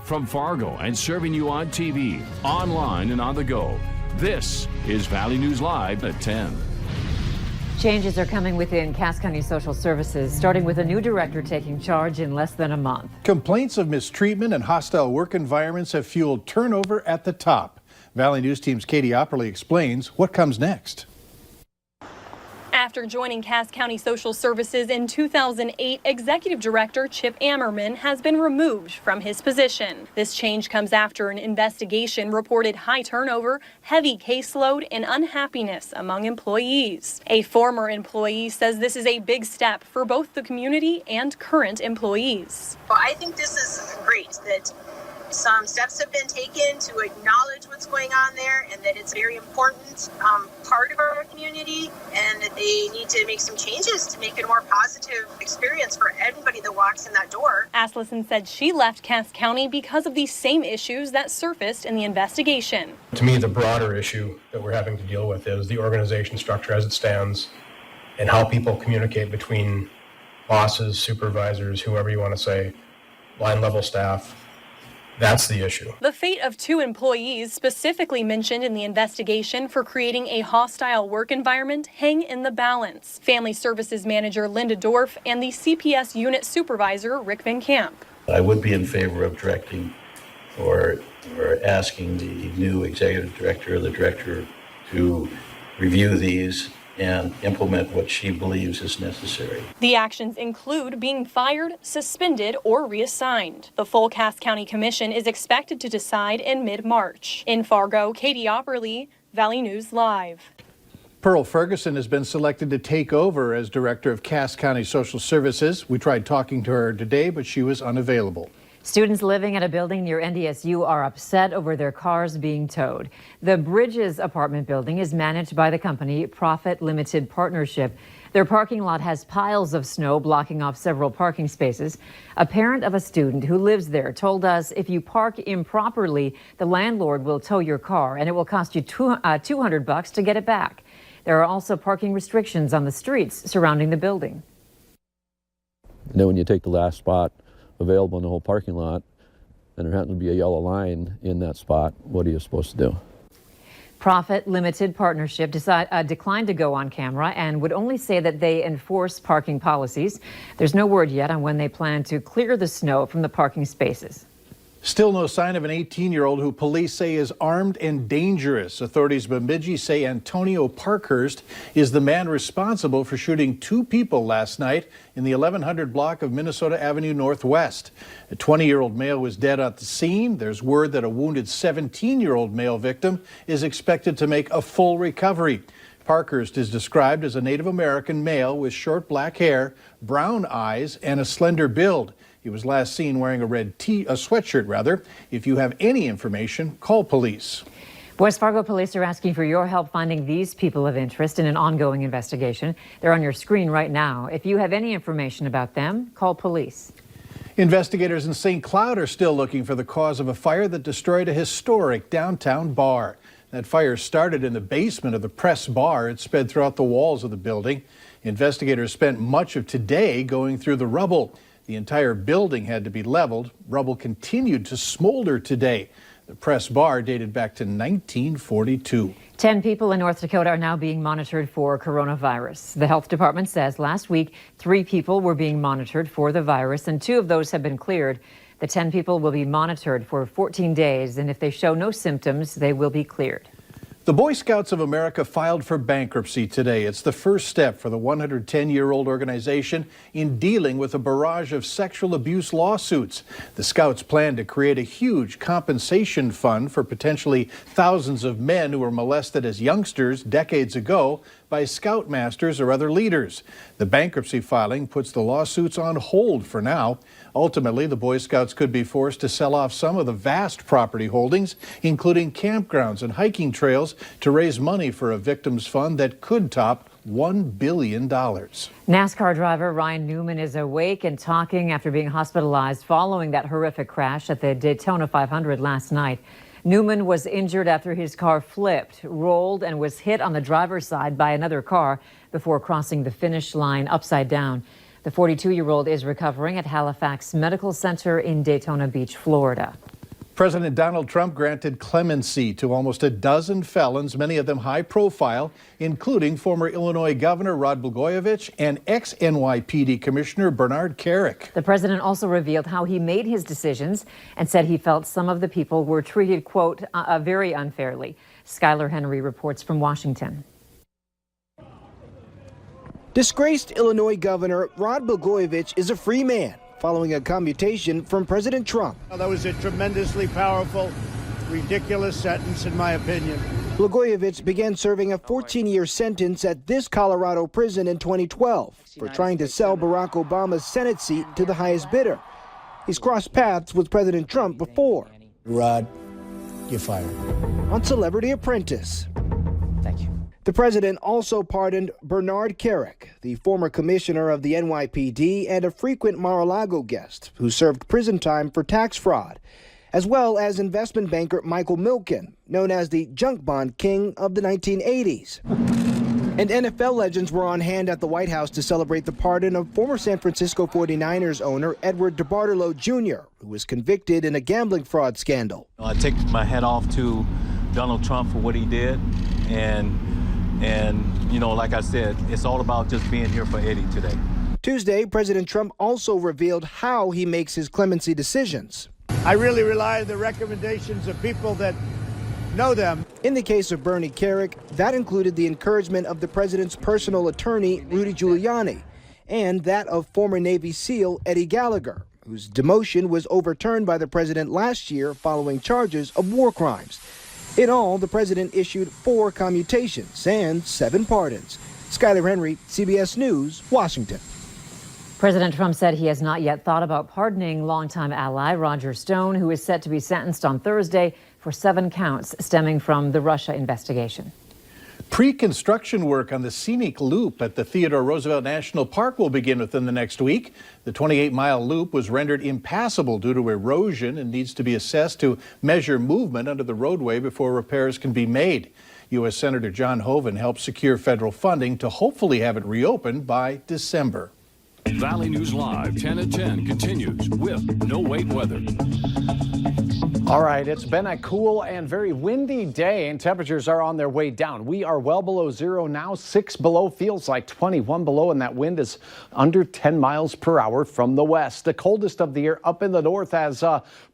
from Fargo and serving you on TV, online, and on the go. This is Valley News Live at 10. Changes are coming within Cass County Social Services, starting with a new director taking charge in less than a month. Complaints of mistreatment and hostile work environments have fueled turnover at the top. Valley News Team's Katie Opperly explains what comes next. After joining Cass County Social Services in 2008, Executive Director Chip Ammerman has been removed from his position. This change comes after an investigation reported high turnover, heavy caseload, and unhappiness among employees. A former employee says this is a big step for both the community and current employees. Well, I think this is great that some steps have been taken to acknowledge what's going on there and that it's a very important part of our community and that they need to make some changes to make it a more positive experience for everybody that walks in that door. Asleson said she left Cass County because of these same issues that surfaced in the investigation. To me, the broader issue that we're having to deal with is the organization structure as it stands and how people communicate between bosses, supervisors, whoever you want to say, line level staff. That's the issue. The fate of 2 employees specifically mentioned in the investigation for creating a hostile work environment hang in the balance. Family Services Manager Linda Dorf and the CPS Unit Supervisor Rick Van Camp. I would be in favor of directing or asking the new executive director or the director to review these and implement what she believes is necessary. The actions include being fired, suspended, or reassigned. The full Cass County Commission is expected to decide in mid-March. In Fargo, Katie Opperly, Valley News Live. Pearl Ferguson has been selected to take over as director of Cass County Social Services. We tried talking to her today, but she was unavailable. Students living at a building near NDSU are upset over their cars being towed. The Bridges apartment building is managed by the company Profit Limited Partnership. Their parking lot has piles of snow blocking off several parking spaces. A parent of a student who lives there told us if you park improperly, the landlord will tow your car and it will cost you $200 to get it back. There are also parking restrictions on the streets surrounding the building. And then when you take the last spot available in the whole parking lot and there happens to be a yellow line in that spot, what are you supposed to do? Profit Limited Partnership declined to go on camera and would only say that they enforce parking policies. There's no word yet on when they plan to clear the snow from the parking spaces. Still no sign of an 18-year-old who police say is armed and dangerous. Authorities in Bemidji say Antonio Parkhurst is the man responsible for shooting 2 people last night in the 1100 block of Minnesota Avenue Northwest. A 20-year-old male was dead at the scene. There's word that a wounded 17-year-old male victim is expected to make a full recovery. Parkhurst is described as a Native American male with short black hair, brown eyes, and a slender build. He was last seen wearing a red sweatshirt. If you have any information, call police. West Fargo police are asking for your help finding these people of interest in an ongoing investigation. They're on your screen right now. If you have any information about them, call police. Investigators in St. Cloud are still looking for the cause of a fire that destroyed a historic downtown bar. That fire started in the basement of the Press Bar. It sped throughout the walls of the building. Investigators spent much of today going through the rubble. The entire building had to be leveled. Rubble continued to smolder today. The Press Bar dated back to 1942. 10 people in North Dakota are now being monitored for coronavirus. The health department says last week 3 people were being monitored for the virus and 2 of those have been cleared. The 10 people will be monitored for 14 days, and if they show no symptoms, they will be cleared. The Boy Scouts of America filed for bankruptcy today. It's the first step for the 110-year-old organization in dealing with a barrage of sexual abuse lawsuits. The Scouts plan to create a huge compensation fund for potentially thousands of men who were molested as youngsters decades ago by Scoutmasters or other leaders. The bankruptcy filing puts the lawsuits on hold for now. Ultimately, the Boy Scouts could be forced to sell off some of the vast property holdings, including campgrounds and hiking trails, to raise money for a victims fund that could top $1 billion. NASCAR driver Ryan Newman is awake and talking after being hospitalized following that horrific crash at the Daytona 500 last night. Newman was injured after his car flipped, rolled, and was hit on the driver's side by another car before crossing the finish line upside down. The 42-year-old is recovering at Halifax Medical Center in Daytona Beach, Florida. President Donald Trump granted clemency to almost a dozen felons, many of them high profile, including former Illinois Governor Rod Blagojevich and ex-NYPD Commissioner Bernard Kerik. The president also revealed how he made his decisions and said he felt some of the people were treated, quote, very unfairly. Skylar Henry reports from Washington. Disgraced Illinois Governor Rod Blagojevich is a free man following a commutation from President Trump. That was a tremendously powerful, ridiculous sentence, in my opinion. Blagojevich began serving a 14-year sentence at this Colorado prison in 2012 for trying to sell Barack Obama's Senate seat to the highest bidder. He's crossed paths with President Trump before. Rod, you're fired. On Celebrity Apprentice. Thank you. The president also pardoned Bernard Kerik, the former commissioner of the NYPD and a frequent Mar-a-Lago guest who served prison time for tax fraud, as well as investment banker Michael Milken, known as the junk bond king of the 1980s. And NFL legends were on hand at the White House to celebrate the pardon of former San Francisco 49ers owner Edward DeBartolo Jr., who was convicted in a gambling fraud scandal. I take my hat off to Donald Trump for what he did, and you know, like I said, it's all about just being here for Eddie today. Tuesday, President Trump also revealed how he makes his clemency decisions. I really rely on the recommendations of people that know them. In the case of Bernie Kerik, that included the encouragement of the president's personal attorney, Rudy Giuliani, and that of former Navy SEAL Eddie Gallagher, whose demotion was overturned by the president last year following charges of war crimes. In all, the president issued 4 commutations and 7 pardons. Skylar Henry, CBS News, Washington. President Trump said he has not yet thought about pardoning longtime ally Roger Stone, who is set to be sentenced on Thursday for 7 counts stemming from the Russia investigation. Pre-construction work on the scenic loop at the Theodore Roosevelt National Park will begin within the next week. The 28-mile loop was rendered impassable due to erosion and needs to be assessed to measure movement under the roadway before repairs can be made. U.S. Senator John Hoeven helped secure federal funding to hopefully have it reopened by December. Valley News Live 10 at 10 continues with no wait weather. All right, it's been a cool and very windy day, and temperatures are on their way down. We are well below zero now, 6 below, feels like 21 below, and that wind is under 10 miles per hour from the west. The coldest of the year up in the north as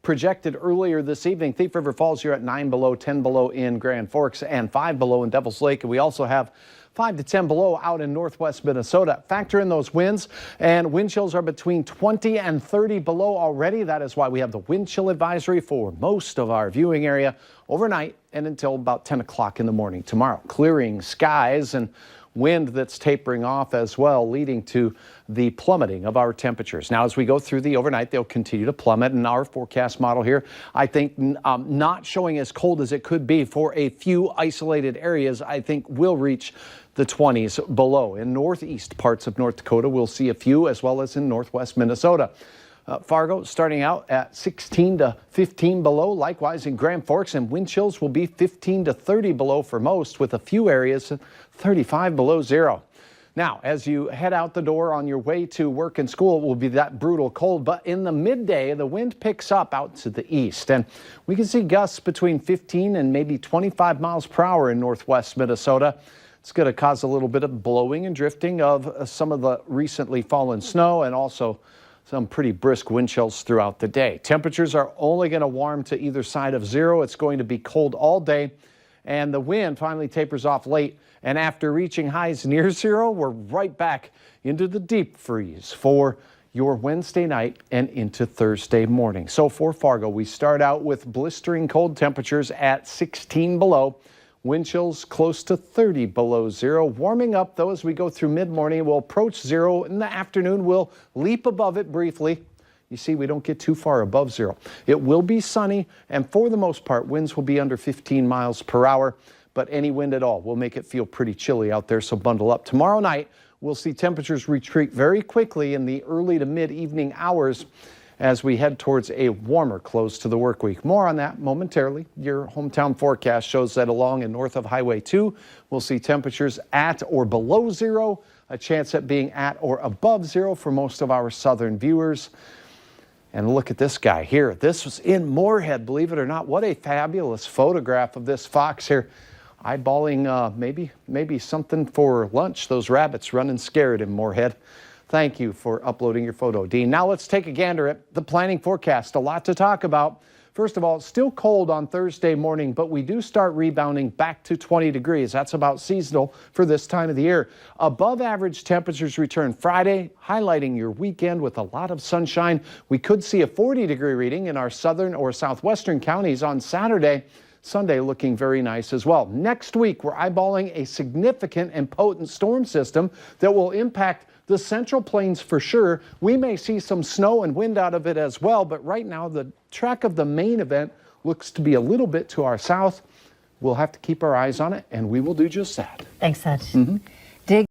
projected earlier this evening. Thief River Falls, you're at 9 below, 10 below in Grand Forks, and 5 below in Devil's Lake. And we also have 5 to 10 below out in northwest Minnesota. Factor in those winds, and wind chills are between 20 and 30 below already. That is why we have the wind chill advisory for most of our viewing area overnight and until about 10 o'clock in the morning tomorrow. Clearing skies and wind that's tapering off as well, leading to the plummeting of our temperatures. Now, as we go through the overnight, they'll continue to plummet. And our forecast model here, I think, not showing as cold as it could be for a few isolated areas, I think will reach the 20s below. In northeast parts of North Dakota, we'll see a few, as well as in northwest Minnesota. Fargo starting out at 16 to 15 below. Likewise in Grand Forks, and wind chills will be 15 to 30 below for most, with a few areas 35 below zero. Now, as you head out the door on your way to work and school, it will be that brutal cold. But in the midday, the wind picks up out to the east, and we can see gusts between 15 and maybe 25 miles per hour in northwest Minnesota. It's going to cause a little bit of blowing and drifting of some of the recently fallen snow, and also some pretty brisk wind chills throughout the day. Temperatures are only going to warm to either side of zero. It's going to be cold all day, and the wind finally tapers off late. And after reaching highs near zero, we're right back into the deep freeze for your Wednesday night and into Thursday morning. So for Fargo, we start out with blistering cold temperatures at 16 below. Wind chills close to 30 below zero. Warming up, though, as we go through mid-morning. We'll approach zero. In the afternoon, we'll leap above it briefly. You see, we don't get too far above zero. It will be sunny, and for the most part, winds will be under 15 miles per hour. But any wind at all will make it feel pretty chilly out there, so bundle up. Tomorrow night, we'll see temperatures retreat very quickly in the early to mid-evening hours as we head towards a warmer close to the work week. More on that momentarily. Your hometown forecast shows that along and north of Highway 2, we'll see temperatures at or below zero, a chance at being at or above zero for most of our southern viewers. And look at this guy here. This was in Moorhead, believe it or not. What a fabulous photograph of this fox here. Eyeballing maybe something for lunch. Those rabbits running scared in Moorhead. Thank you for uploading your photo, Dean. Now let's take a gander at the planning forecast. A lot to talk about. First of all, it's still cold on Thursday morning, but we do start rebounding back to 20 degrees. That's about seasonal for this time of the year. Above average temperatures return Friday, highlighting your weekend with a lot of sunshine. We could see a 40-degree reading in our southern or southwestern counties on Saturday. Sunday looking very nice as well. Next week, we're eyeballing a significant and potent storm system that will impact the Central Plains for sure. We may see some snow and wind out of it as well, but right now the track of the main event looks to be a little bit to our south. We'll have to keep our eyes on it, and we will do just that. Thanks, Ed.